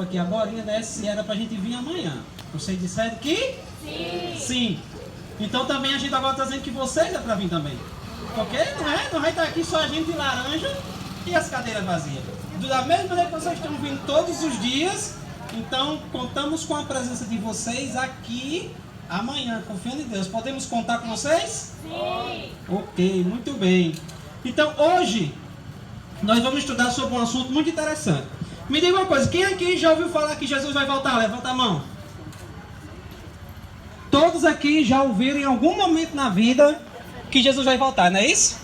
Aqui agora, né, se era pra gente vir amanhã. Vocês disseram que? Sim. Sim. Então também a gente agora está dizendo que vocês é pra vir também. Porque não vai estar aqui só a gente de laranja e as cadeiras vazias. Da mesma maneira que vocês estão vindo todos os dias, então contamos com a presença de vocês aqui amanhã, confiando em Deus. Podemos contar com vocês? Sim. Ok, muito bem. Então hoje nós vamos estudar sobre um assunto muito interessante. Me diga uma coisa, quem aqui já ouviu falar que Jesus vai voltar? Levanta a mão. Todos aqui já ouviram em algum momento na vida que Jesus vai voltar, não é isso?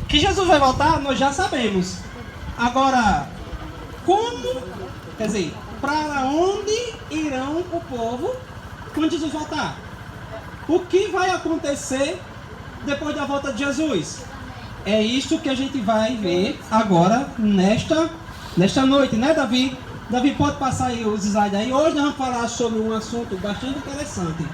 Que Jesus vai voltar, nós já sabemos. Agora, como, quer dizer, para onde irão o povo quando Jesus voltar? O que vai acontecer depois da volta de Jesus? É isso que a gente vai ver agora nesta noite, né, Davi? Davi, pode passar aí os slides aí. Hoje nós vamos falar sobre um assunto bastante interessante.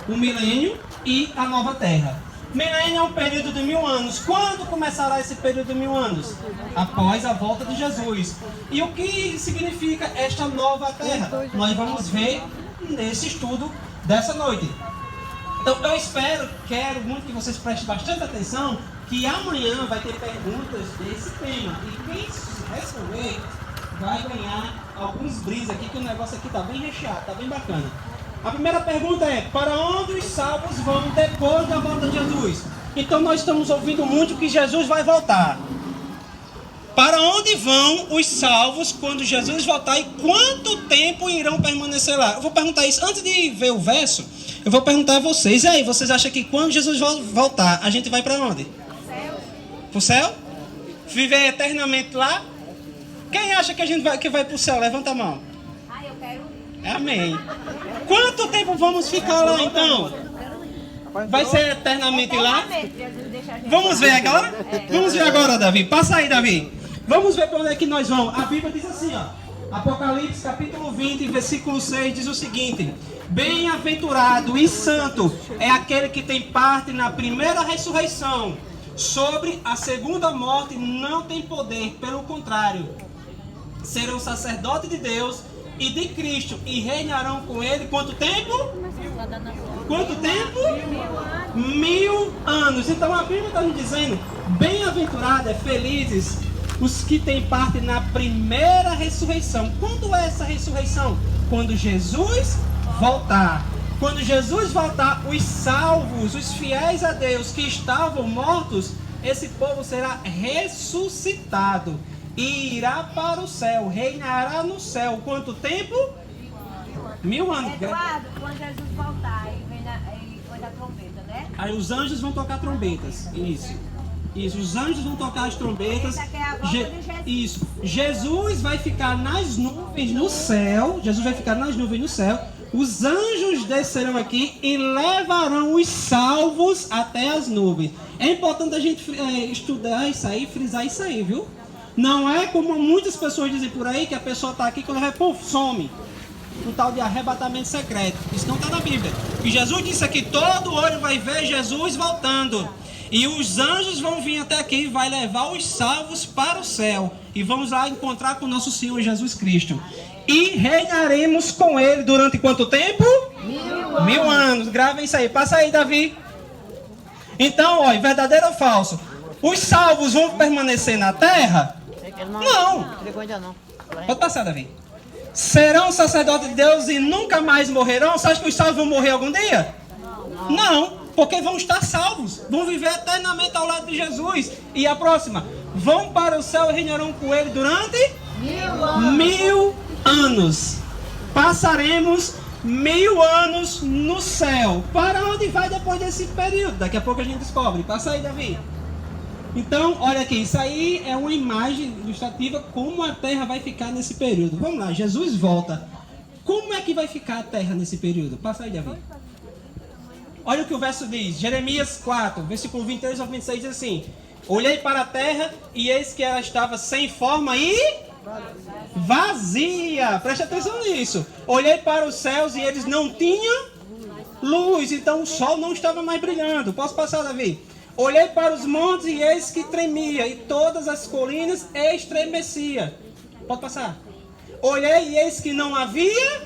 O milênio e a nova terra. Milênio é um período de 1000 anos. Quando começará esse período de 1000 anos? Após a volta de Jesus. E o que significa esta nova terra? Nós vamos ver nesse estudo dessa noite. Então eu quero muito que vocês prestem bastante atenção, que amanhã vai ter perguntas desse tema. E quem responder vai ganhar alguns brindes aqui, que o negócio aqui está bem recheado, está bem bacana. A primeira pergunta é, para onde os salvos vão depois da volta de Jesus? Então nós estamos ouvindo muito que Jesus vai voltar. Para onde vão os salvos quando Jesus voltar e quanto tempo irão permanecer lá? Eu vou perguntar isso, antes de ver o verso, eu vou perguntar a vocês. E aí, vocês acham que quando Jesus voltar, a gente vai para onde? Para o céu? Viver eternamente lá? Quem acha que a gente vai para o céu? Levanta a mão. Eu quero. Amém. Quanto tempo vamos ficar lá então? Vai ser eternamente lá? Vamos ver agora? Vamos ver agora, Davi. Passa aí, Davi. Vamos ver para onde é que nós vamos. A Bíblia diz assim, ó. Apocalipse capítulo 20, versículo 6 diz o seguinte: bem-aventurado e santo é aquele que tem parte na primeira ressurreição. Sobre a segunda morte não tem poder, pelo contrário, serão sacerdotes de Deus e de Cristo e reinarão com ele quanto tempo? Quanto tempo? 1000 anos. Então a Bíblia está nos dizendo, bem-aventurado, felizes os que têm parte na primeira ressurreição. Quando é essa ressurreição? Quando Jesus voltar. Quando Jesus voltar, os salvos, os fiéis a Deus que estavam mortos, esse povo será ressuscitado e irá para o céu, reinará no céu. Quanto tempo? 1000 anos. Eduardo, quando Jesus voltar, ele vem da trombeta, né? Aí os anjos vão tocar trombetas. Isso, os anjos vão tocar as trombetas. Essa que é a volta de Jesus. Isso. Jesus vai ficar nas nuvens no céu. Jesus vai ficar nas nuvens no céu. Os anjos descerão aqui e levarão os salvos até as nuvens. É importante a gente estudar isso aí, frisar isso aí, viu? Não é como muitas pessoas dizem por aí, que a pessoa está aqui quando vai, some. Um tal de arrebatamento secreto. Isso não está na Bíblia. E Jesus disse aqui, todo olho vai ver Jesus voltando. E os anjos vão vir até aqui e vai levar os salvos para o céu. E vamos lá encontrar com o nosso Senhor Jesus Cristo. E reinaremos com ele durante quanto tempo? 1000 anos. Gravem isso aí. Passa aí, Davi. Então, olha, verdadeiro ou falso? Os salvos vão permanecer na terra? Não. Pode passar, Davi. Serão sacerdotes de Deus e nunca mais morrerão? Você acha que os salvos vão morrer algum dia? Não. Porque vão estar salvos. Vão viver eternamente ao lado de Jesus. E a próxima? Vão para o céu e reinarão com ele durante 1000 anos. Passaremos 1000 anos no céu. Para onde vai depois desse período? Daqui a pouco a gente descobre. Passa aí, Davi. Então, olha aqui. Isso aí é uma imagem ilustrativa como a terra vai ficar nesse período. Vamos lá, Jesus volta. Como é que vai ficar a terra nesse período? Passa aí, Davi. Olha o que o verso diz. Jeremias 4, versículo 23 ao 26 diz assim: olhei para a terra e eis que ela estava sem forma e vazia. Preste atenção nisso. Olhei para os céus e eles não tinham luz. Então o sol não estava mais brilhando. Posso passar, Davi? Olhei para os montes e eis que tremia, e todas as colinas estremecia. Pode passar. Olhei e eis que não havia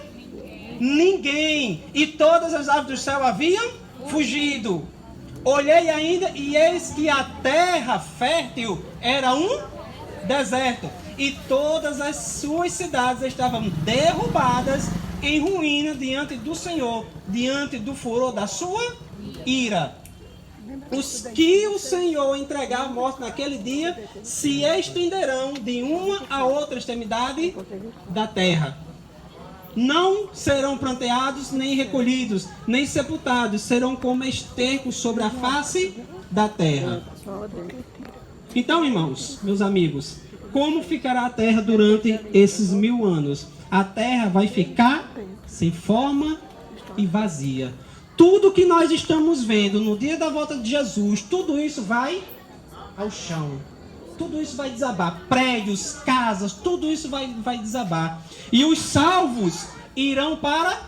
ninguém, e todas as aves do céu haviam fugido. Olhei ainda e eis que a terra fértil era um deserto, e todas as suas cidades estavam derrubadas em ruína diante do Senhor, diante do furor da sua ira. Os que o Senhor entregar à morte naquele dia se estenderão de uma a outra extremidade da terra. Não serão planteados, nem recolhidos, nem sepultados, serão como esterco sobre a face da terra. Então, irmãos, meus amigos, como ficará a terra durante esses 1000 anos? A terra vai ficar sem forma e vazia. Tudo que nós estamos vendo no dia da volta de Jesus, tudo isso vai ao chão. Tudo isso vai desabar. Prédios, casas, tudo isso vai desabar. E os salvos irão para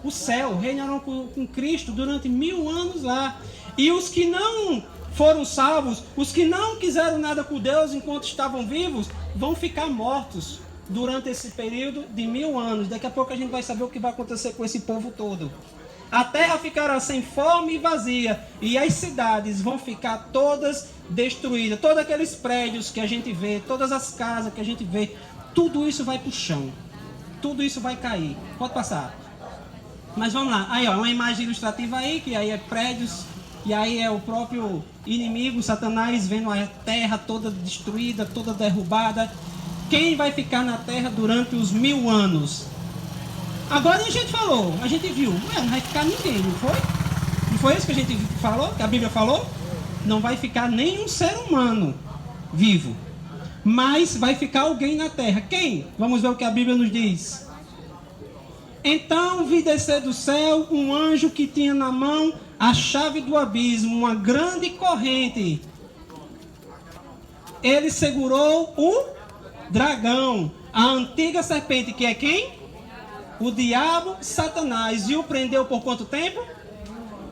o céu, reinarão com Cristo durante 1000 anos lá. E os que não foram salvos, os que não quiseram nada com Deus enquanto estavam vivos, vão ficar mortos durante esse período de 1000 anos. Daqui a pouco a gente vai saber o que vai acontecer com esse povo todo. A terra ficará sem forma e vazia, e as cidades vão ficar todas destruídas. Todos aqueles prédios que a gente vê, todas as casas que a gente vê, tudo isso vai para o chão. Tudo isso vai cair. Pode passar. Mas vamos lá. Aí, ó, uma imagem ilustrativa aí, que aí é prédios, e aí é o próprio inimigo, Satanás, vendo a terra toda destruída, toda derrubada. Quem vai ficar na terra durante os 1000 anos? Agora a gente falou, a gente viu, não vai ficar ninguém, não foi? Não foi isso que a gente falou, que a Bíblia falou? Não vai ficar nenhum ser humano vivo, mas vai ficar alguém na terra. Quem? Vamos ver o que a Bíblia nos diz. Então vi descer do céu um anjo que tinha na mão a chave do abismo, uma grande corrente. Ele segurou o dragão, a antiga serpente, que é quem? O diabo, Satanás, e o prendeu por quanto tempo?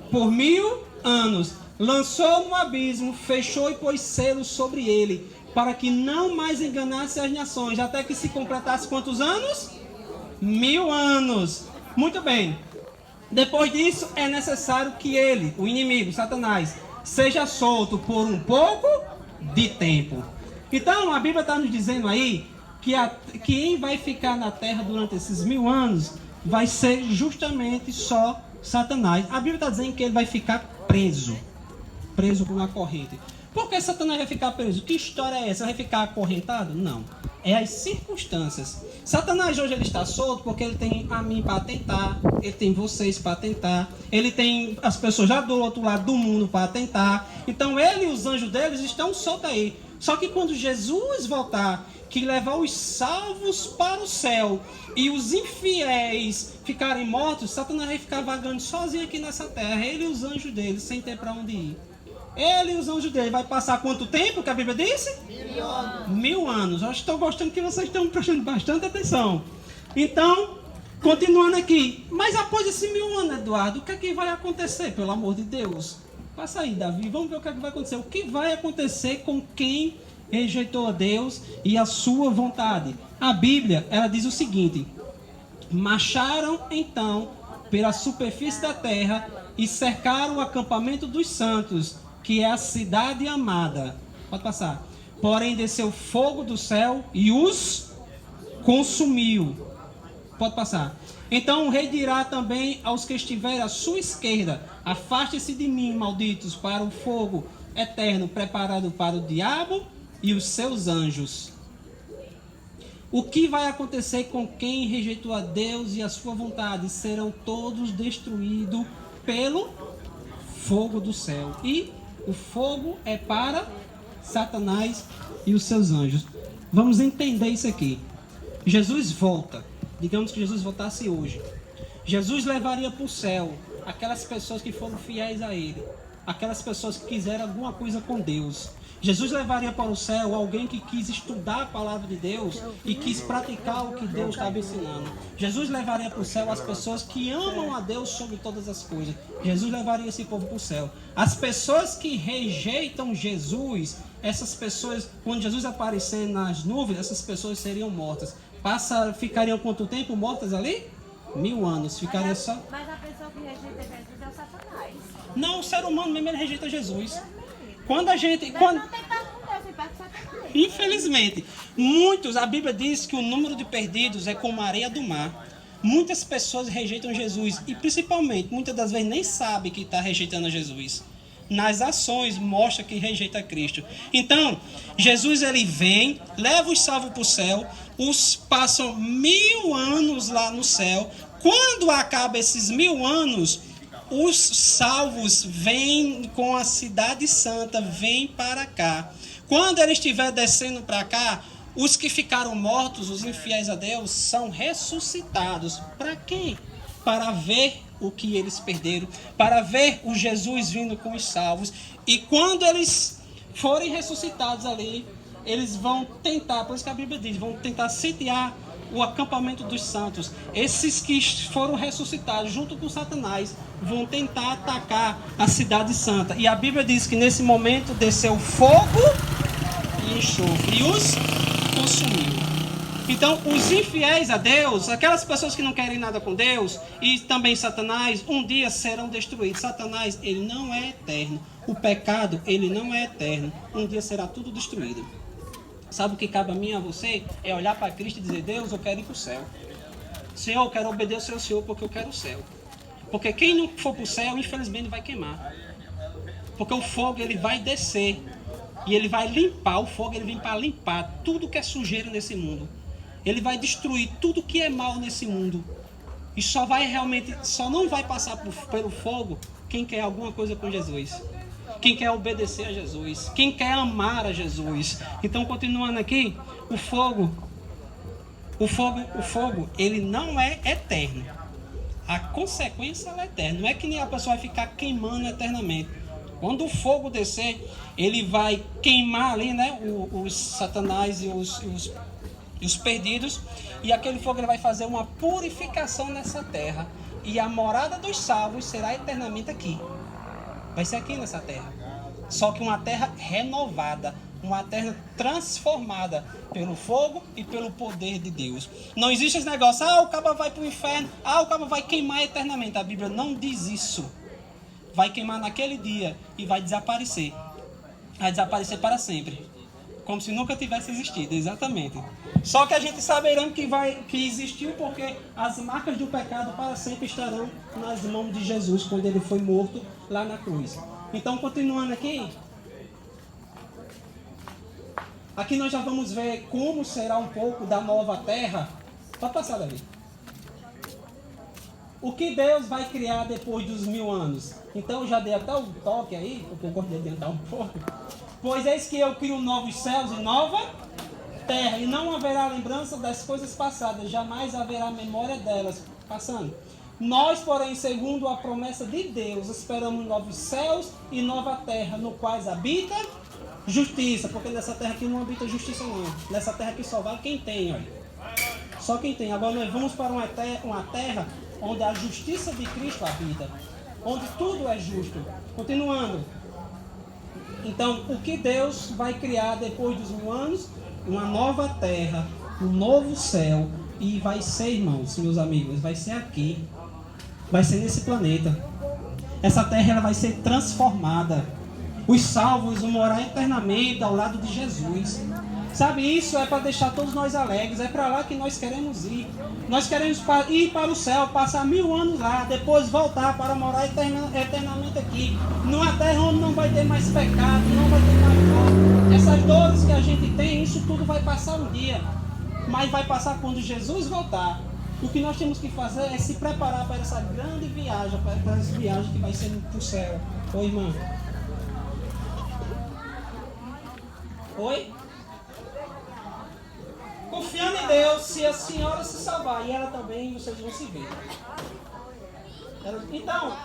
Por 1000 anos. Lançou no abismo, fechou e pôs selo sobre ele, para que não mais enganasse as nações, até que se completasse quantos anos? 1000 anos. Muito bem. Depois disso, é necessário que ele, o inimigo, Satanás, seja solto por um pouco de tempo. Então, a Bíblia está nos dizendo aí que quem vai ficar na terra durante esses 1000 anos vai ser justamente só Satanás. A Bíblia está dizendo que ele vai ficar preso com uma corrente. Por que Satanás vai ficar preso? Que história é essa? Vai ficar acorrentado? Não. É as circunstâncias. Satanás hoje ele está solto porque ele tem a mim para tentar, ele tem vocês para tentar, ele tem as pessoas já do outro lado do mundo para tentar. Então ele e os anjos deles estão soltos aí. Só que quando Jesus voltar, que levar os salvos para o céu e os infiéis ficarem mortos, Satanás vai ficar vagando sozinho aqui nessa terra, ele e os anjos dele, sem ter para onde ir. Ele e os anjos dele vai passar quanto tempo que a Bíblia disse? 1000 anos. 1000 anos. Eu estou gostando que vocês estão prestando bastante atenção. Então, continuando aqui. Mas após esses 1000 anos, Eduardo, o que é que vai acontecer, pelo amor de Deus? Passa aí, Davi. Vamos ver o que é que vai acontecer. O que vai acontecer com quem rejeitou a Deus e a sua vontade? A Bíblia, ela diz o seguinte: marcharam então pela superfície da terra e cercaram o acampamento dos santos, que é a cidade amada. Pode passar. Porém desceu fogo do céu e os consumiu. Pode passar. Então o rei dirá também aos que estiverem à sua esquerda: afaste-se de mim, malditos, para o fogo eterno preparado para o diabo e os seus anjos. O que vai acontecer com quem rejeitou a Deus e a sua vontade? Serão todos destruídos pelo fogo do céu. E o fogo é para Satanás e os seus anjos. Vamos entender isso aqui. Jesus volta. Digamos que Jesus voltasse hoje. Jesus levaria para o céu aquelas pessoas que foram fiéis a Ele. Aquelas pessoas que quiseram alguma coisa com Deus. Jesus levaria para o céu alguém que quis estudar a palavra de Deus e quis praticar o que Deus estava ensinando. Jesus levaria para o céu as pessoas que amam a Deus sobre todas as coisas. Jesus levaria esse povo para o céu. As pessoas que rejeitam Jesus, essas pessoas, quando Jesus aparecer nas nuvens, essas pessoas seriam mortas. ficariam quanto tempo mortas ali? 1000 anos. Ficaria só... Mas a pessoa que rejeita Jesus é o Satanás. Não, o ser humano mesmo ele rejeita Jesus. Quando a gente... Deve Quando... não tem paz com Deus, tem paz com Satanás. Infelizmente, a Bíblia diz que o número de perdidos é como a areia do mar. Muitas pessoas rejeitam Jesus e principalmente, muitas das vezes nem sabem que está rejeitando Jesus. Nas ações mostra que rejeita Cristo. Então, Jesus ele vem, leva os salvos para o céu, passam 1000 anos lá no céu. Quando acaba esses 1000 anos, os salvos vêm com a cidade santa, vêm para cá. Quando ele estiver descendo para cá, os que ficaram mortos, os infiéis a Deus, são ressuscitados. Para quê? Para ver o que eles perderam, para ver o Jesus vindo com os salvos. E quando eles forem ressuscitados ali, eles vão tentar, por isso que a Bíblia diz, vão tentar sitiar o acampamento dos santos. Esses que foram ressuscitados junto com Satanás vão tentar atacar a cidade santa. E a Bíblia diz que nesse momento desceu fogo e enxofre e os consumiu. Então, os infiéis a Deus, aquelas pessoas que não querem nada com Deus, e também Satanás, um dia serão destruídos. Satanás, ele não é eterno. O pecado, ele não é eterno. Um dia será tudo destruído. Sabe o que cabe a mim e a você? É olhar para Cristo e dizer, Deus, eu quero ir para o céu. Senhor, eu quero obedecer ao Senhor porque eu quero o céu. Porque quem não for para o céu, infelizmente, vai queimar. Porque o fogo, ele vai descer. E ele vai limpar, o fogo, ele vem para limpar tudo que é sujeira nesse mundo. Ele vai destruir tudo que é mal nesse mundo. E só não vai passar pelo fogo quem quer alguma coisa com Jesus. Quem quer obedecer a Jesus. Quem quer amar a Jesus. Então, continuando aqui, o fogo, ele não é eterno. A consequência é eterna. Não é que nem a pessoa vai ficar queimando eternamente. Quando o fogo descer, ele vai queimar ali, né, os Satanás e os perdidos, e aquele fogo ele vai fazer uma purificação nessa terra, e a morada dos salvos será eternamente aqui. Vai ser aqui nessa terra. Só que uma terra renovada, uma terra transformada pelo fogo e pelo poder de Deus. Não existe esse negócio, o cabo vai para o inferno, o cabo vai queimar eternamente. A Bíblia não diz isso. Vai queimar naquele dia e vai desaparecer. Vai desaparecer para sempre. Como se nunca tivesse existido, exatamente. Só que a gente saberá que existiu porque as marcas do pecado para sempre estarão nas mãos de Jesus quando ele foi morto lá na cruz. Então, continuando aqui. Aqui nós já vamos ver como será um pouco da nova terra. Pode passar, Davi. O que Deus vai criar depois dos 1000 anos? Então eu já dei até o toque aí, porque eu gosto de adiantar um pouco. Pois eis que eu crio novos céus e nova terra, e não haverá lembrança das coisas passadas, jamais haverá memória delas. Passando. Nós, porém, segundo a promessa de Deus, esperamos novos céus e nova terra, no quais habita justiça, porque nessa terra aqui não habita justiça não. Nessa terra aqui só vai quem tem, olha. Só quem tem. Agora nós vamos para uma terra onde a justiça de Cristo habita, onde tudo é justo. Continuando. Então, o que Deus vai criar depois dos 1000 anos? Uma nova terra, um novo céu. E vai ser, irmãos, meus amigos, vai ser aqui. Vai ser nesse planeta. Essa terra ela vai ser transformada. Os salvos vão morar eternamente ao lado de Jesus. Sabe, isso é para deixar todos nós alegres. É para lá que nós queremos ir. Nós queremos ir para o céu, passar 1000 anos lá, depois voltar para morar eternamente aqui. Numa terra onde não vai ter mais pecado, não vai ter mais dor. Essas dores que a gente tem, isso tudo vai passar um dia. Mas vai passar quando Jesus voltar. O que nós temos que fazer é se preparar para essa grande viagem, para essa viagem que vai ser para o céu. Oi, irmã. Oi? Confiando em Deus, se a senhora se salvar e ela também, vocês vão se ver. Então,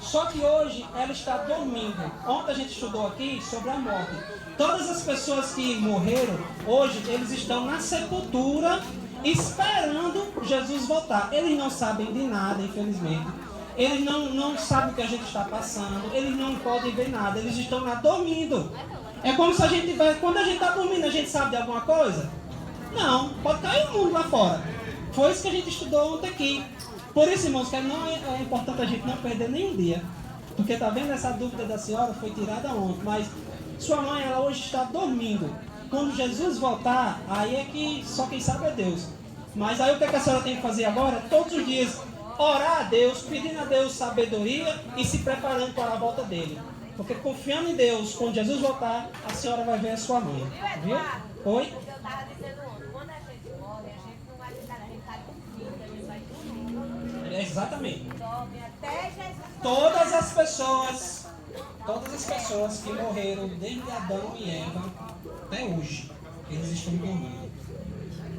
só que hoje ela está dormindo. Ontem a gente estudou aqui sobre a morte. Todas as pessoas que morreram, hoje eles estão na sepultura esperando Jesus voltar. Eles não sabem de nada, infelizmente. Eles não sabem o que a gente está passando. Eles não podem ver nada. Eles estão lá dormindo. É como se a gente tivesse... Quando a gente está dormindo, a gente sabe de alguma coisa? Não, pode cair o mundo lá fora. Foi isso que a gente estudou ontem aqui. Por isso, irmãos, que não é importante a gente não perder nenhum dia. Porque tá vendo, essa dúvida da senhora foi tirada ontem, mas sua mãe, ela hoje está dormindo. Quando Jesus voltar, aí é que só quem sabe é Deus. Mas aí o que a senhora tem que fazer agora? Todos os dias orar a Deus, pedindo a Deus sabedoria e se preparando para a volta dele. Porque confiando em Deus, quando Jesus voltar, a senhora vai ver a sua mãe. Viu? Oi? Eu estava dizendo ontem, quando a gente morre, a gente não vai ficar, a gente está dormindo, a gente vai dormir. Exatamente. Dorme até Jesus. Todas as pessoas que morreram desde Adão e Eva até hoje, eles estão dormindo.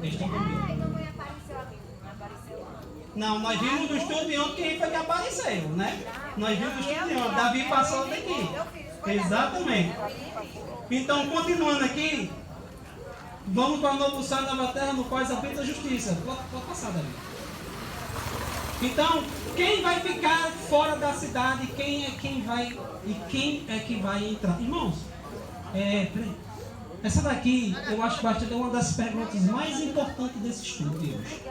Eles estão dormindo. Ai, mamãe apareceu ali. Apareceu lá. Não, nós vimos no estudo de ontem quem foi que apareceu, né? Nós vimos no estudo de ontem. Davi passou daqui. Exatamente. Então, continuando aqui, vamos para o novo céu e nova terra, no qual habita a justiça. Vou passar, Davi. Então, quem vai ficar fora da cidade? Quem é que vai entrar? Irmãos, essa daqui eu acho bastante uma das perguntas mais importantes desse estudo de hoje.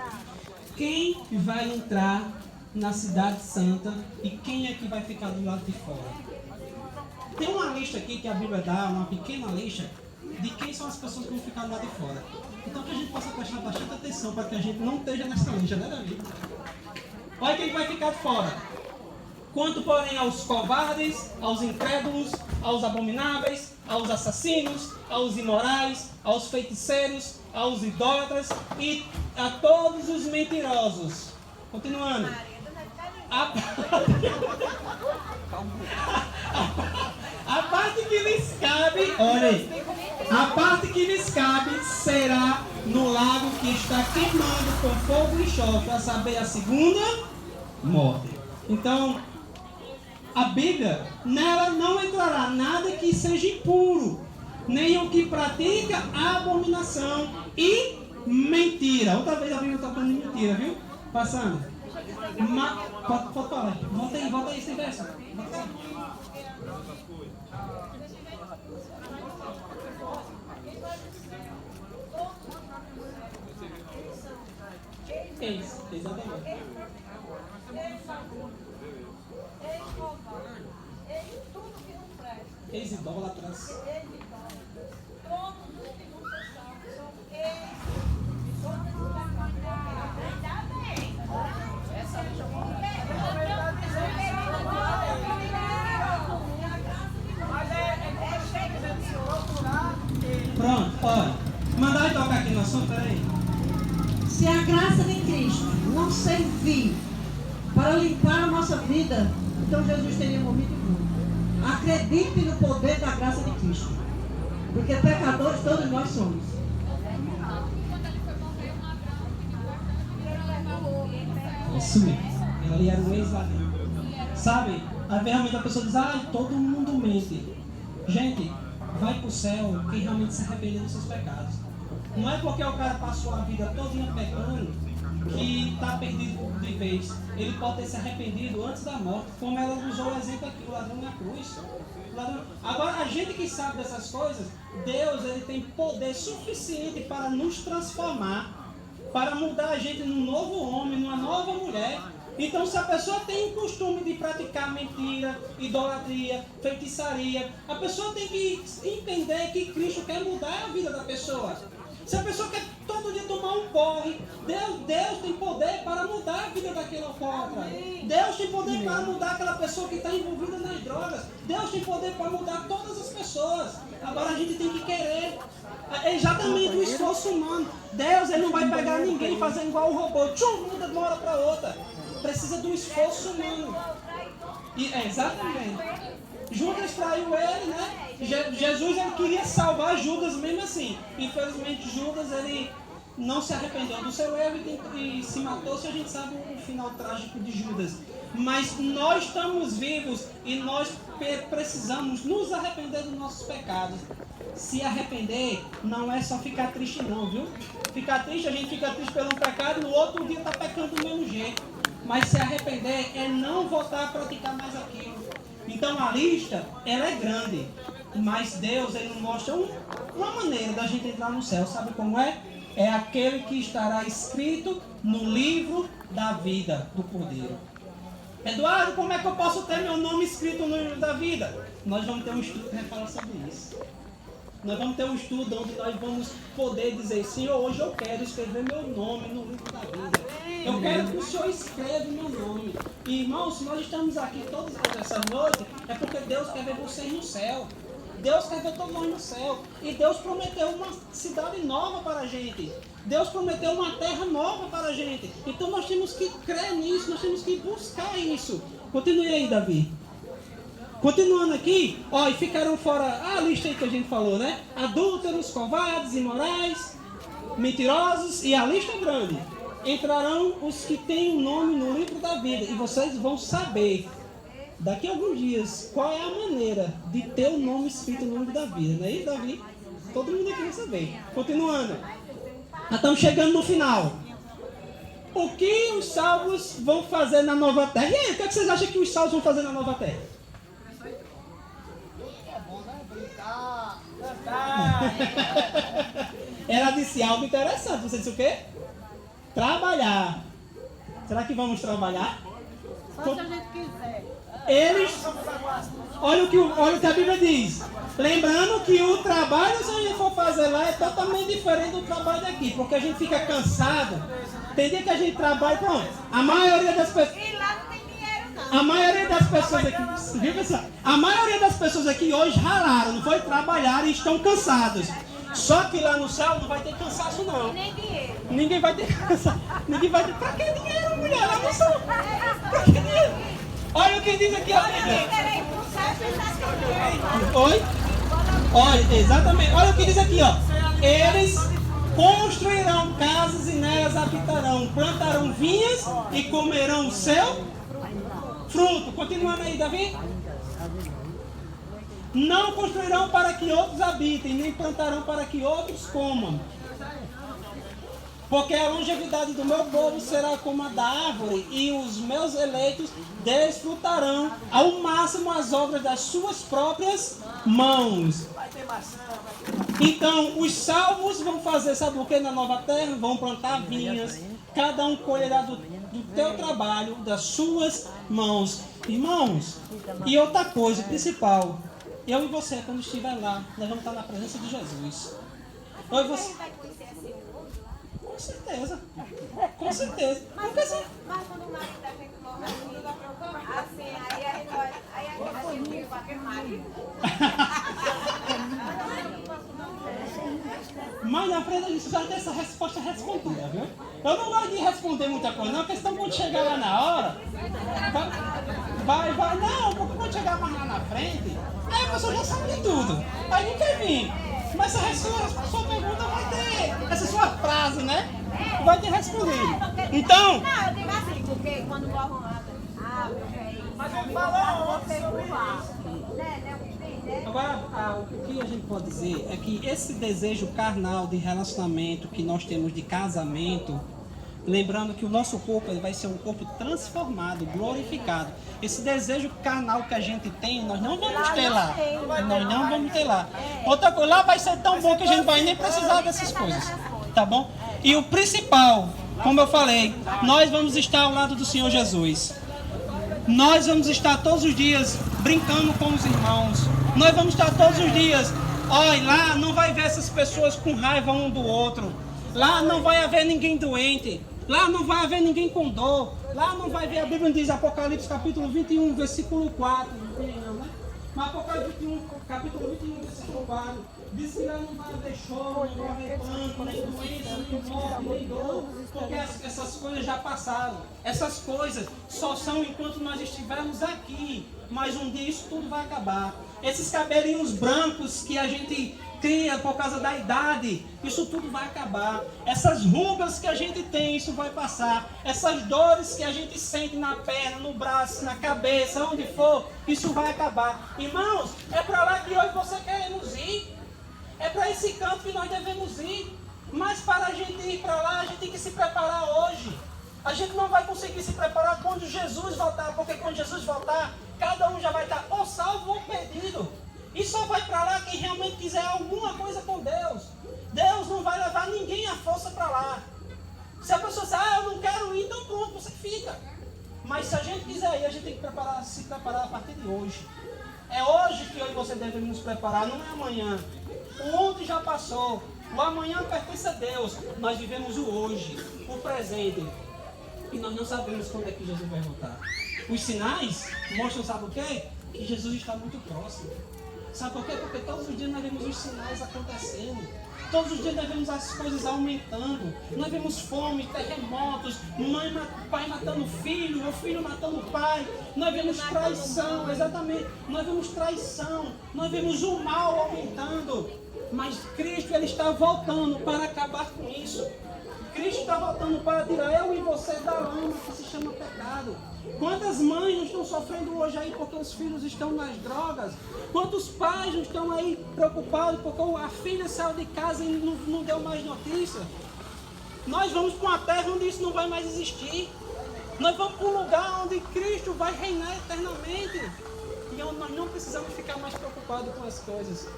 Quem vai entrar na cidade santa e quem é que vai ficar do lado de fora? Tem uma lista aqui que a Bíblia dá, uma pequena lista de quem são as pessoas que vão ficar do lado de fora. Então que a gente possa prestar bastante atenção para que a gente não esteja nessa lista, né, Davi? Olha quem vai ficar de fora. Quanto, porém, aos covardes, aos incrédulos, aos abomináveis, aos assassinos, aos imorais, aos feiticeiros, aos idólatras e a todos os mentirosos. Continuando. A parte que lhes cabe, olha aí, a parte que lhes cabe será no lago que está queimando com fogo e enxofre, a saber, a segunda morte. Então, a Bíblia, nela não entrará nada que seja impuro, nem o que pratica a abominação e mentira. Outra vez a Bíblia está falando de mentira, viu? Passando. Pode falar. Volta aí, sem verso. Exatamente. Ex-idólatras. Pronto, pode. Mandar ele tocar aqui no assunto, peraí. Se a graça de Cristo não servir para limpar a nossa vida, então Jesus teria morrido e morto. Acredite no poder da graça de Cristo. Porque pecadores todos nós somos. Isso mesmo. Ele era um ex-ladrão. Sabe? Aí realmente a pessoa diz, todo mundo mente. Gente, vai para o céu quem realmente se arrepende dos seus pecados. Não é porque o cara passou a vida todinha pecando que está perdido de vez. Ele pode ter se arrependido antes da morte, como ela usou o exemplo aqui, o ladrão na cruz. Agora, a gente que sabe dessas coisas, Deus ele tem poder suficiente para nos transformar, para mudar a gente num novo homem, numa nova mulher. Então, se a pessoa tem o costume de praticar mentira, idolatria, feitiçaria, a pessoa tem que entender que Cristo quer mudar a vida da pessoa. Se a pessoa quer todo dia tomar um porre, Deus tem poder para mudar a vida daquele alcoólatra. Deus tem poder para mudar aquela pessoa que está envolvida nas drogas. Deus tem poder para mudar todas as pessoas. Agora a gente tem que querer. É exatamente o esforço humano. Deus ele não vai pegar ninguém e fazer igual o robô. Tchum, muda de uma hora para outra. Precisa do esforço humano. Exatamente. Judas traiu ele, né? Jesus ele queria salvar Judas mesmo assim. Infelizmente Judas ele não se arrependeu do seu erro e se matou. Se a gente sabe o final trágico de Judas. Mas nós estamos vivos e nós precisamos nos arrepender dos nossos pecados. Se arrepender não é só ficar triste não, viu? Ficar triste, a gente fica triste pelo pecado e no outro dia está pecando do mesmo jeito. Mas se arrepender é não voltar a praticar mais aquilo. Então a lista, ela é grande. Mas Deus, ele nos mostra uma maneira da gente entrar no céu. Sabe como é? é aquele que estará escrito no livro da vida do Cordeiro. Eduardo, como é que eu posso ter meu nome escrito no livro da vida? Nós vamos ter um estudo que vai falar sobre isso. Nós vamos ter um estudo onde nós vamos poder dizer: Senhor, hoje eu quero escrever meu nome no livro da vida. Eu quero que o Senhor escreva meu nome. E, irmãos, se nós estamos aqui todas essa noite, é porque Deus quer ver vocês no céu. Deus quer ver todos nós no céu. E Deus prometeu uma cidade nova para a gente. Deus prometeu uma terra nova para a gente. Então nós temos que crer nisso, nós temos que buscar isso. Continue aí, Davi. Continuando aqui, ó, e ficaram fora a lista aí que a gente falou, né? Adúlteros, covardes, imorais, mentirosos, e a lista é grande. Entrarão os que têm o nome no livro da vida. E vocês vão saber, daqui a alguns dias, qual é a maneira de ter o nome escrito no livro da vida. Não é isso, Davi? Todo mundo aqui vai saber. Continuando. Já estamos chegando no final. O que os salvos vão fazer na nova terra? E aí, o que vocês acham que os salvos vão fazer na nova terra? Ela disse algo interessante. Você disse o quê? Trabalhar. Será que vamos trabalhar? Só se a gente quiser. Eles, olha o que a Bíblia diz. Lembrando que o trabalho, se a gente for fazer lá, é totalmente diferente do trabalho daqui. Porque a gente fica cansado. Tem dia que a gente trabalha, pronto. A maioria das pessoas... E lá não tem dinheiro, não. A maioria das pessoas aqui... Viu, pessoal? A maioria das pessoas aqui hoje ralaram, não foi? Trabalhar e estão cansados. Só que lá no céu não vai ter cansaço, não. Nem dinheiro. Ninguém vai ter cansaço. Ninguém vai ter... Pra que dinheiro, mulher? Lá no céu. Pra que dinheiro? Olha o que diz aqui, ó. Oi? Olha, exatamente. Olha o que diz aqui, ó. Eles construirão casas e nelas habitarão, plantarão vinhas e comerão o seu fruto. Continuando aí, Davi. Não construirão para que outros habitem, nem plantarão para que outros comam. Porque a longevidade do meu povo será como a da árvore, e os meus eleitos desfrutarão ao máximo as obras das suas próprias mãos. Então, os salvos vão fazer, sabe o que na nova terra? Vão plantar vinhas, cada um colherá do teu trabalho, das suas mãos. Irmãos, e outra coisa principal, eu e você, quando estiver lá, nós vamos estar na presença de Jesus. Eu e você... Com certeza. Com certeza. Mas quando o marido da gente morre assim, aí a gente fica com aquele marido. Mas na frente a gente vai ter essa resposta respondida, viu? Eu não gosto de responder muita coisa, não, porque senão quando chegar lá na hora, vai, não, porque quando chegar mais lá na frente, aí a pessoa já sabe de tudo. Aí não quer vir. Mas essa sua pergunta vai ter, essa sua frase, né? Vai ter respondido. Então... Não, eu digo assim, porque quando morre um ano, meu velho, mas ele falou, você voar. Agora, o que a gente pode dizer é que esse desejo carnal de relacionamento que nós temos de casamento, lembrando que o nosso corpo ele vai ser um corpo transformado, glorificado. Esse desejo carnal que a gente tem, nós não vamos ter lá. Nós não vamos ter lá. Outra coisa, lá vai ser tão bom que a gente vai nem precisar dessas coisas. Tá bom? E o principal, como eu falei, nós vamos estar ao lado do Senhor Jesus. Nós vamos estar todos os dias brincando com os irmãos. Nós vamos estar todos os dias. Olha, lá não vai ver essas pessoas com raiva um do outro. Lá não vai haver ninguém doente. Lá não vai haver ninguém com dor. Lá não vai ver, a Bíblia diz, Apocalipse capítulo 21, versículo 4. Não tem não, né? Mas Apocalipse 21, capítulo 21, versículo 4. Diz que lá não vai haver choro, não vai haver pranto, nem doença, nem morte, nem dor. Porque essas coisas já passaram. Essas coisas só são enquanto nós estivermos aqui. Mas um dia isso tudo vai acabar. Esses cabelinhos brancos que a gente cria por causa da idade, isso tudo vai acabar. Essas rugas que a gente tem, isso vai passar. Essas dores que a gente sente na perna, no braço, na cabeça, onde for, isso vai acabar. Irmãos, é para lá que hoje você queremos ir. É para esse canto que nós devemos ir. Mas para a gente ir para lá, a gente tem que se preparar hoje. A gente não vai conseguir se preparar quando Jesus voltar, porque quando Jesus voltar, cada um já vai estar ou salvo ou perdido. E só vai para lá quem realmente quiser alguma coisa com Deus. Deus não vai levar ninguém à força para lá. Se a pessoa diz, eu não quero ir, então pronto, você fica. Mas se a gente quiser ir, a gente tem que se preparar a partir de hoje. É hoje que eu e você devemos nos preparar, não é amanhã. O ontem já passou. O amanhã pertence a Deus. Nós vivemos o hoje, o presente. E nós não sabemos quando é que Jesus vai voltar. Os sinais mostram, sabe o quê? Que Jesus está muito próximo. Sabe por quê? Porque todos os dias nós vemos os sinais acontecendo. Todos os dias nós vemos as coisas aumentando. Nós vemos fome, terremotos, pai matando filho, o filho matando o pai. Nós vemos traição, exatamente. Nós vemos traição. Nós vemos o mal aumentando. Mas Cristo, Ele está voltando para acabar com isso. Cristo está voltando para tirar eu e você da lama que se chama pecado. Quantas mães não estão sofrendo hoje aí porque os filhos estão nas drogas? Quantos pais não estão aí preocupados porque a filha saiu de casa e não deu mais notícia? Nós vamos para uma terra onde isso não vai mais existir. Nós vamos para um lugar onde Cristo vai reinar eternamente. E onde nós não precisamos ficar mais preocupados com as coisas.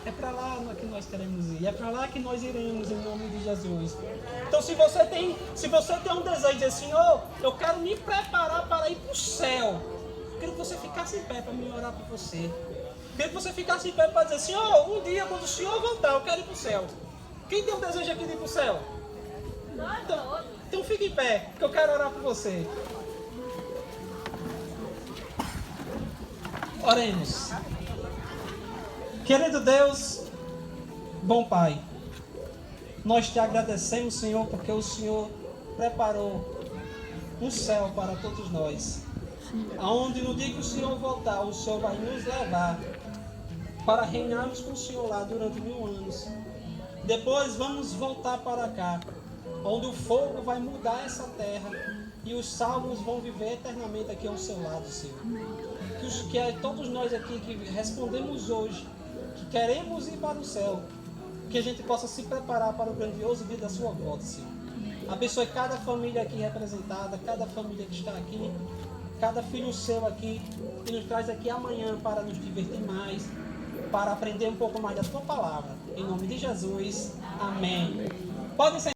É para lá que nós queremos ir. É para lá que nós iremos em nome de Jesus. Então se você tem um desejo de dizer, Senhor, eu quero me preparar para ir para o céu. Eu quero que você ficasse em pé para me orar por você. Eu quero que você ficasse em pé para dizer, Senhor, um dia quando o Senhor voltar, eu quero ir para o céu. Quem tem um desejo aqui de ir para o céu? Então fique em pé, que eu quero orar por você. Oremos. Querido Deus, bom Pai, nós te agradecemos, Senhor, porque o Senhor preparou um céu para todos nós. Aonde no dia que o Senhor voltar, o Senhor vai nos levar para reinarmos com o Senhor lá durante 1000 anos. Depois vamos voltar para cá, onde o fogo vai mudar essa terra e os salvos vão viver eternamente aqui ao seu lado, Senhor. Que todos nós aqui que respondemos hoje, que queremos ir para o céu, que a gente possa se preparar para o grandioso dia da sua volta, Senhor. Abençoe cada família aqui representada, cada família que está aqui, cada filho seu aqui, que nos traz aqui amanhã para nos divertir mais, para aprender um pouco mais da tua palavra. Em nome de Jesus, amém. Podem ser